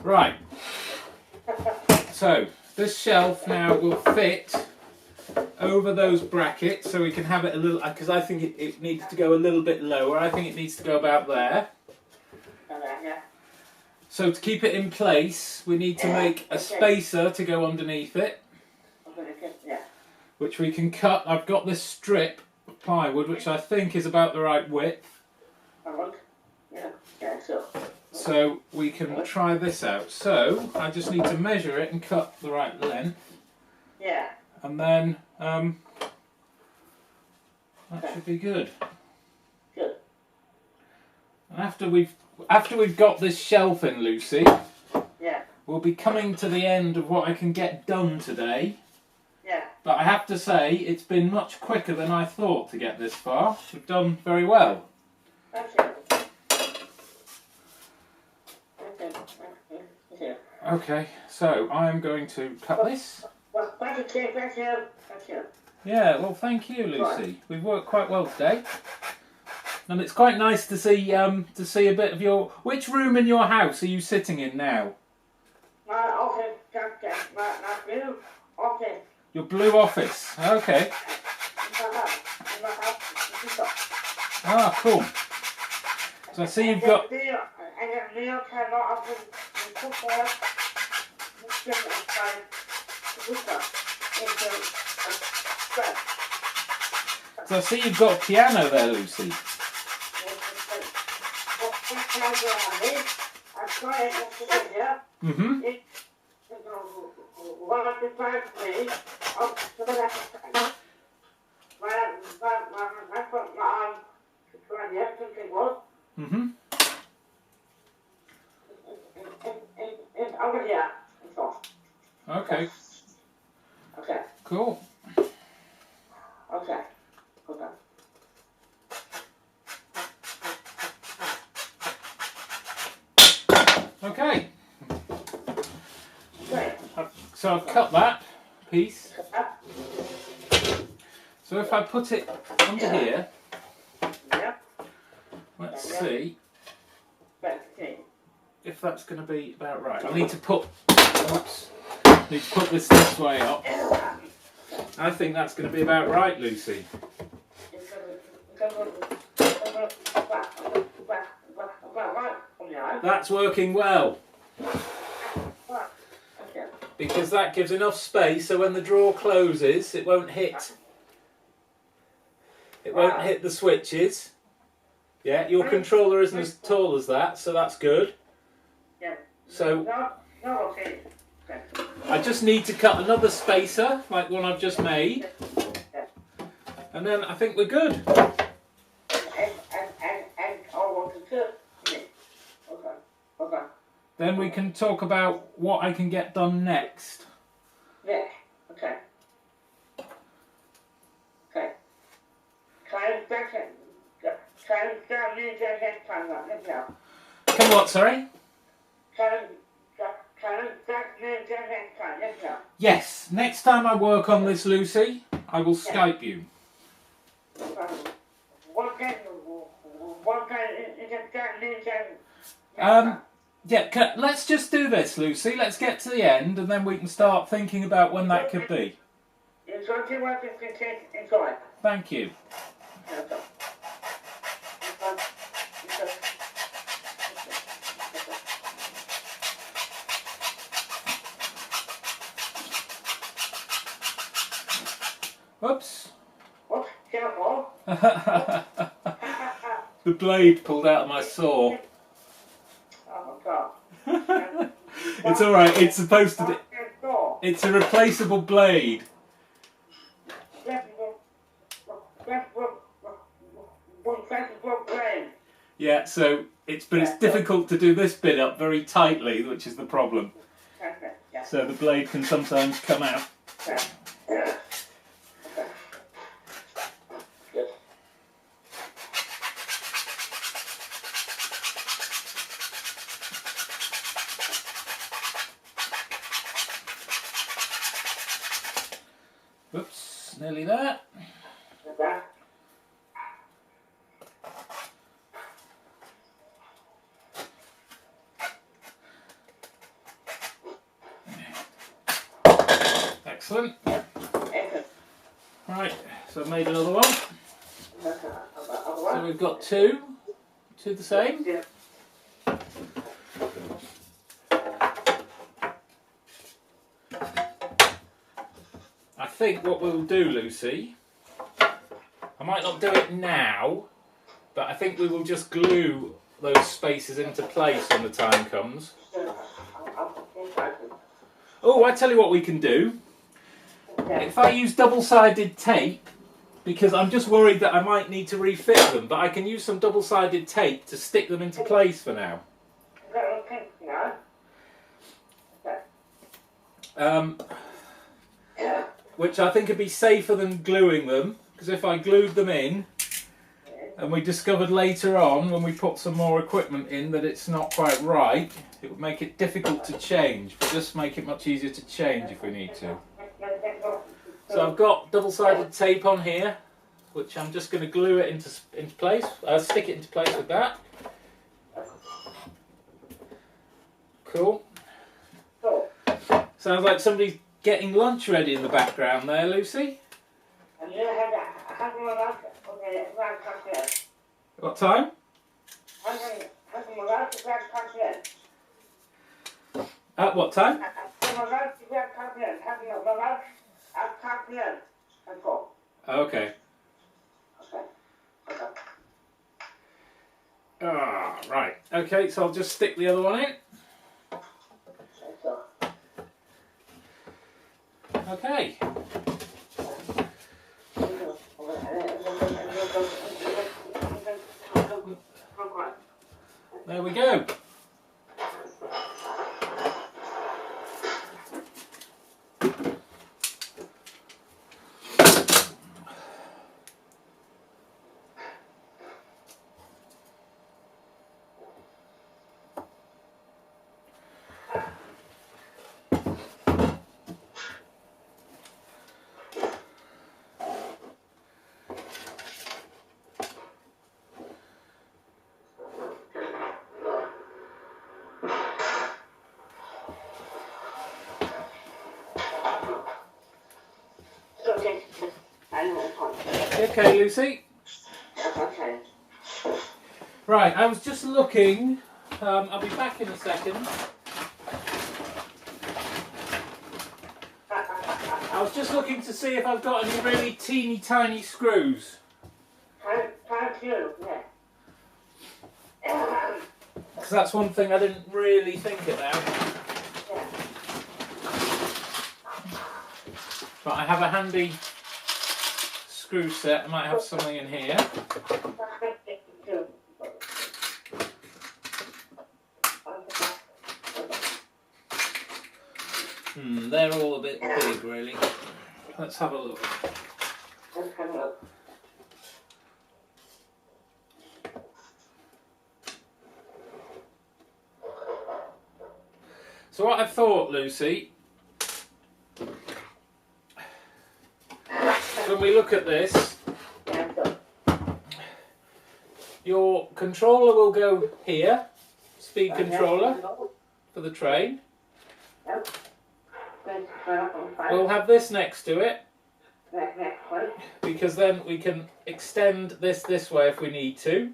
Right. So this shelf now will fit over those brackets, so we can have it a little, because I think it needs to go a little bit lower. I think it needs to go about there. Yeah. So to keep it in place, we need to make a spacer to go underneath it, Yeah. which we can cut. I've got this strip of plywood, which I think is about the right width. Yeah. Yeah. So. So we can try this out. So I just need to measure it and cut the right length. Yeah. And then that should be good. Good. And after we've got this shelf in, Lucy, Yeah. we'll be coming to the end of what I can get done today. Yeah. But I have to say, it's been much quicker than I thought to get this far. We've done very well. That's it. Okay, so I'm going to cut this. Well, thank you. Yeah, well, thank you, Lucy. We've worked quite well today, and it's quite nice to see a bit of your. Which room in your house are you sitting in now? My office, my blue office. Your blue office. Okay. Ah, cool. So I see you've got. So I see you've got a piano there, Lucy. Mm-hmm. Mm-hmm. Okay. Okay. Cool. Okay. Okay. Okay. Great. So I've cut that piece. So if I put it under here, Yeah. let's see Let's see. if that's going to be about right. I need to put. Oops. Need to put this way up. I think that's going to be about right, Lucy. That's working well. Because that gives enough space so when the drawer closes it won't hit the switches. Yeah, your controller isn't as tall as that, so that's good. So I just need to cut another spacer like one I've just made, and then I think we're good. Then we can talk about what I can get done next. Yeah. Okay. Okay. Can what, sorry? Yes, next time I work on this, Lucy, I will Skype you. Yeah, let's just do this, Lucy. Let's get to the end and then we can start thinking about when that could be. Thank you. Whoops. Whoops, careful. The blade pulled out of my saw. Oh, God. It's alright, it's supposed to be. It's a replaceable blade. Yeah, so it's difficult to do this bit up very tightly, which is the problem. So the blade can sometimes come out. Oops, nearly there. Excellent. Excellent. Right, so I've made another one. So we've got two the same. Yeah. I think what we'll do, Lucy, I might not do it now, but I think we will just glue those spaces into place when the time comes. Oh, I tell you what we can do. If I use double-sided tape, because I'm just worried that I might need to refit them, but I can use some double-sided tape to stick them into place for now. Which I think would be safer than gluing them, because if I glued them in, and we discovered later on when we put some more equipment in that it's not quite right, it would make it difficult to change, but just make it much easier to change if we need to. So I've got double-sided tape on here, which I'm just going to glue it into place, stick it into place with that. Cool. Sounds like somebody's getting lunch ready in the background there, Lucy. What time? At what time? Okay. Ah, right. Okay, so I'll just stick the other one in. Okay. There we go. Okay, Lucy. Okay. Right, I was just looking. I'll be back in a second. I was just looking to see if I've got any really teeny tiny screws. Thank you. Yeah. Because that's one thing I didn't really think about. Yeah. But I have a handy screw set. I might have something in here. They're all a bit big, really. Let's have a look. So what I thought, Lucy, when we look at this, your controller will go here, speed controller for the train. We'll have this next to it, because then we can extend this way if we need to.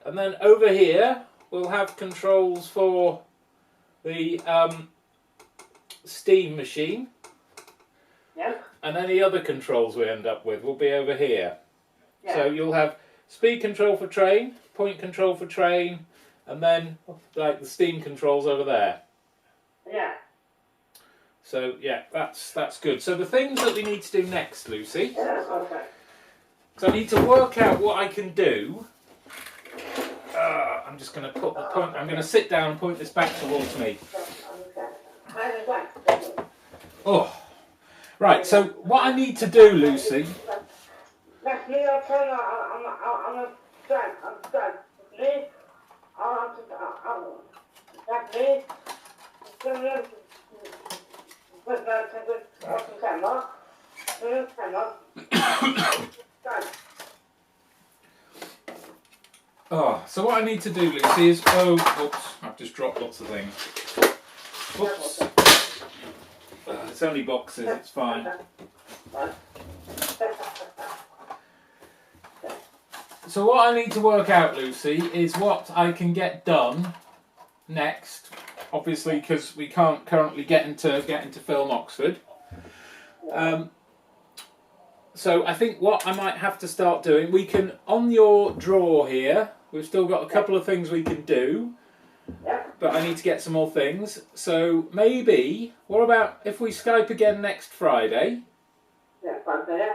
And then over here we'll have controls for the steam machine. And any other controls we end up with will be over here. So you'll have speed control for train, point control for train, and then like the steam controls over there. Yeah. So yeah, that's good. So the things that we need to do next, Lucy, Okay. because I need to work out what I can do. I'm just going to put the point. I'm going to sit down and point this back towards me. Oh, right. So what I need to do, Lucy. That's me. I'll turn on the stand. I'm done. Me. That's me. Oh, so what I need to do, Lucy, is whoops, I've just dropped lots of things. Whoops. It's only boxes, it's fine. So what I need to work out, Lucy, is what I can get done next. Obviously, because we can't currently get into Film Oxford. So I think what I might have to start doing, we can, on your drawer here, we've still got a couple of things we can do, but I need to get some more things. So maybe, what about if we Skype again next Friday? Yeah, Friday.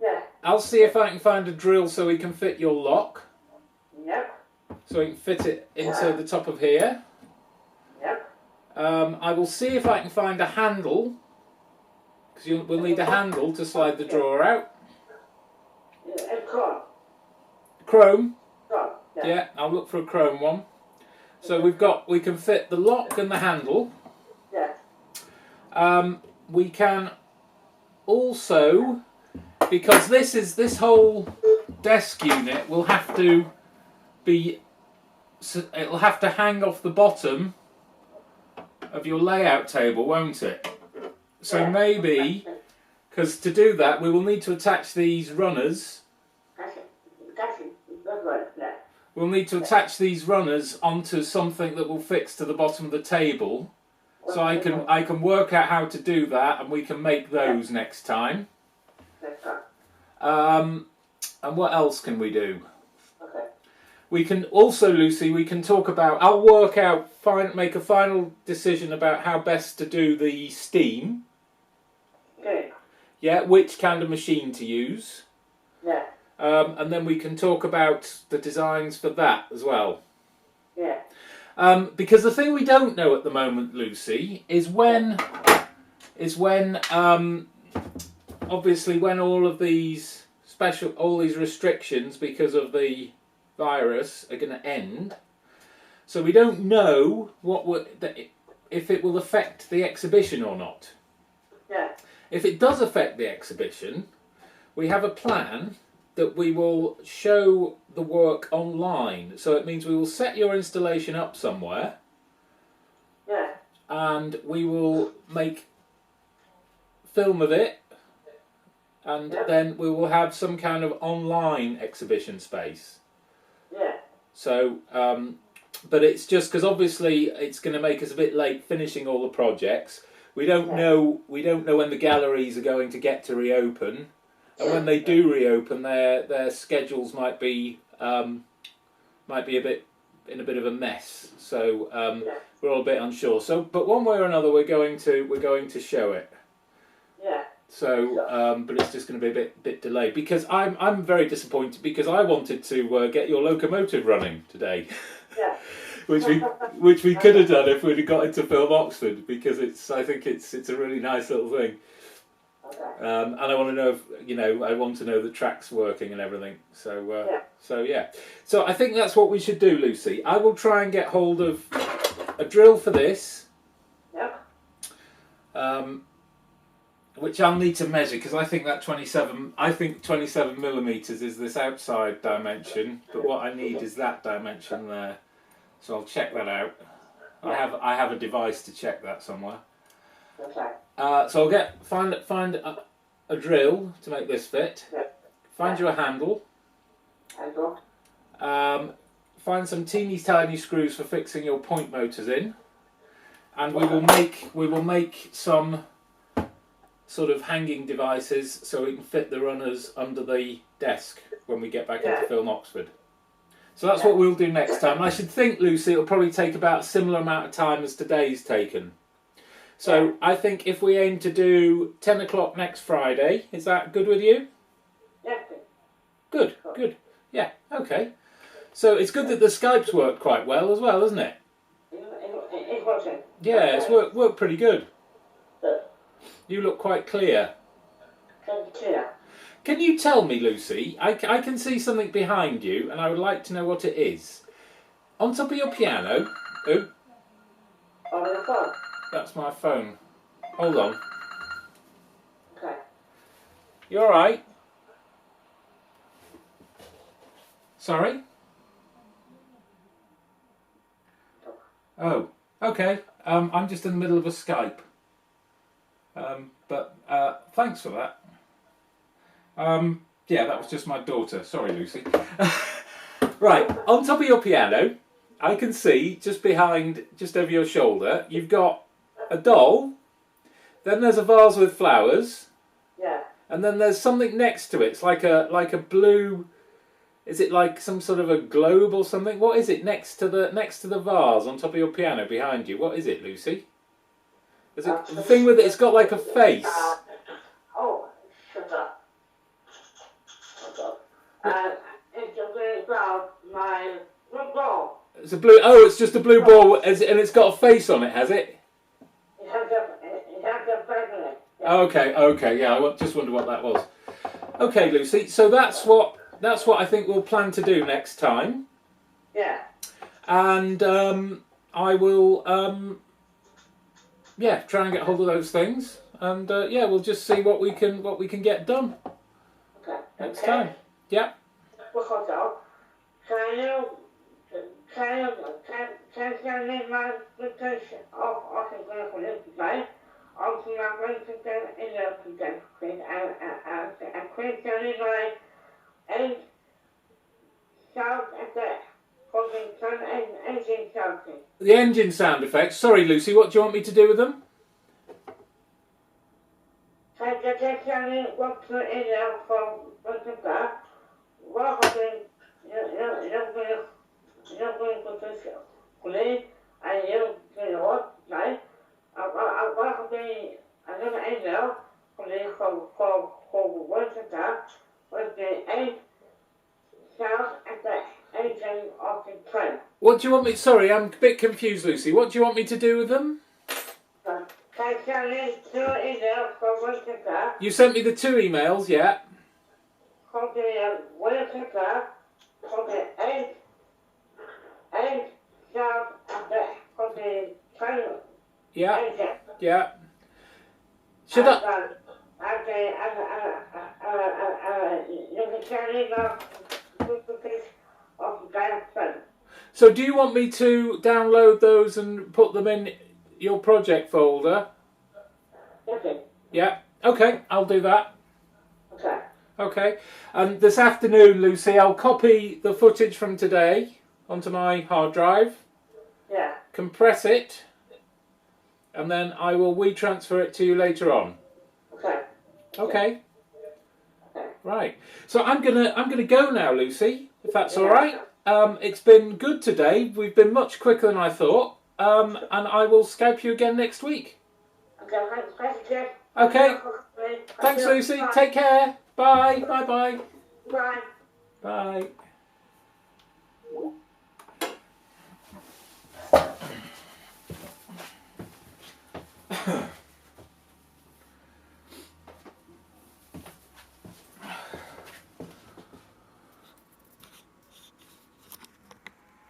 Yeah. I'll see if I can find a drill so we can fit your lock. Yep. So we can fit it into the top of here. Yep. I will see if I can find a handle, because we'll need a handle to slide the drawer out. Yeah, and chrome. Chrome. Chrome. Yeah, I'll look for a chrome one. So we can fit the lock and the handle. Yeah. We can also, because this whole desk unit will have to be, it'll have to hang off the bottom of your layout table, won't it? So maybe, because to do that we will need to attach these runners. We'll need to attach these runners onto something that will fix to the bottom of the table. So I can work out how to do that, and we can make those next time. And what else can we do? We can also, Lucy, we can talk about, I'll work out, make a final decision about how best to do the steam. Okay. Yeah, which kind of machine to use. Yeah. And then we can talk about the designs for that as well. Yeah. Because the thing we don't know at the moment, Lucy, is when obviously when all these restrictions because of the virus are going to end. So we don't know if it will affect the exhibition or not. Yeah. If it does affect the exhibition, we have a plan that we will show the work online. So it means we will set your installation up somewhere. Yeah. And we will make film of it, and then we will have some kind of online exhibition space. Yeah. So, but it's just because obviously it's going to make us a bit late finishing all the projects. We don't know when the galleries are going to get to reopen, and when they do reopen, their schedules might be in a bit of a mess. So we're all a bit unsure. So, but one way or another, we're going to show it. Yeah. So, but it's just going to be a bit delayed because I'm very disappointed because I wanted to get your locomotive running today. Yeah. which we could have done if we'd have got into Film Oxford, because I think it's a really nice little thing. Okay. And I want to know if I want to know the track's working and everything. So so I think that's what we should do, Lucy. I will try and get hold of a drill for this. Yep. Which I'll need to measure because I think 27 millimeters is this outside dimension, but what I need is that dimension there. So I'll check that out. I have a device to check that somewhere. Okay. So I'll find a drill to make this fit. Yep. Find you a handle. Handle. Find some teeny tiny screws for fixing your point motors in, and we will make some sort of hanging devices so we can fit the runners under the desk when we get back into Film Oxford. So that's what we'll do next time. I should think, Lucy, it'll probably take about a similar amount of time as today's taken. So I think if we aim to do 10 o'clock next Friday, is that good with you? Yeah. Good. Yeah, okay. So it's good that the Skype's worked quite well as well, isn't it? It's working. Yeah, it's worked pretty good. Good. You look quite clear. Clear. Can you tell me, Lucy, I can see something behind you and I would like to know what it is. On top of your piano... Oh. On your phone. That's my phone. Hold on. Okay. You alright? Sorry? Oh, okay. I'm just in the middle of a Skype. But thanks for that. Yeah, that was just my daughter. Sorry, Lucy. Right, on top of your piano, I can see just behind, just over your shoulder, you've got a doll. Then there's a vase with flowers. Yeah. And then there's something next to it. It's like a blue. Is it like some sort of a globe or something? What is it next to the vase on top of your piano behind you? What is it, Lucy? Is it the thing with it? It's got like a face. Oh, shut up. It's a blue ball. My blue ball. It's a blue. Oh, it's just a blue ball, and it's got a face on it, has it? It has a face on it. Yeah. Okay, yeah. I just wondered what that was. Okay, Lucy. So that's what I think we'll plan to do next time. Yeah. And I will, yeah, try and get hold of those things, and yeah, we'll just see what we can get done next time. Yeah. Can you make my application of autograph for this today? Also, my register in the application and quick telling my age, sound effect for the sun and engine sounding. The engine sound effects. Sorry, Lucy. What do you want me to do with them? Can you tell me what to in there for the car? What happened? You're going to this play, and you're going to what? Right? I want to be another angel for one car with the 8 sounds at the engine of the train. What do you want me? Sorry, I'm a bit confused, Lucy. What do you want me to do with them? Can you send me 2 emails for one car? You sent me the 2 emails, yeah. For the one car, for the 8 sounds for the train. Yeah. Engine. Yeah. Should I? You can send me of the So do you want me to download those and put them in your project folder? Okay. Yeah. Okay, I'll do that. Okay. Okay. And this afternoon, Lucy, I'll copy the footage from today onto my hard drive, Yeah. compress it, and then I will WeTransfer it to you later on. Okay. Okay. Okay. Right. So I'm gonna go now, Lucy, if that's all right. It's been good today. We've been much quicker than I thought. And I will Skype you again next week. Okay. Thanks, Jeff. Okay. Thanks, Lucy. Take care. Bye. Bye. Bye. Bye. Bye.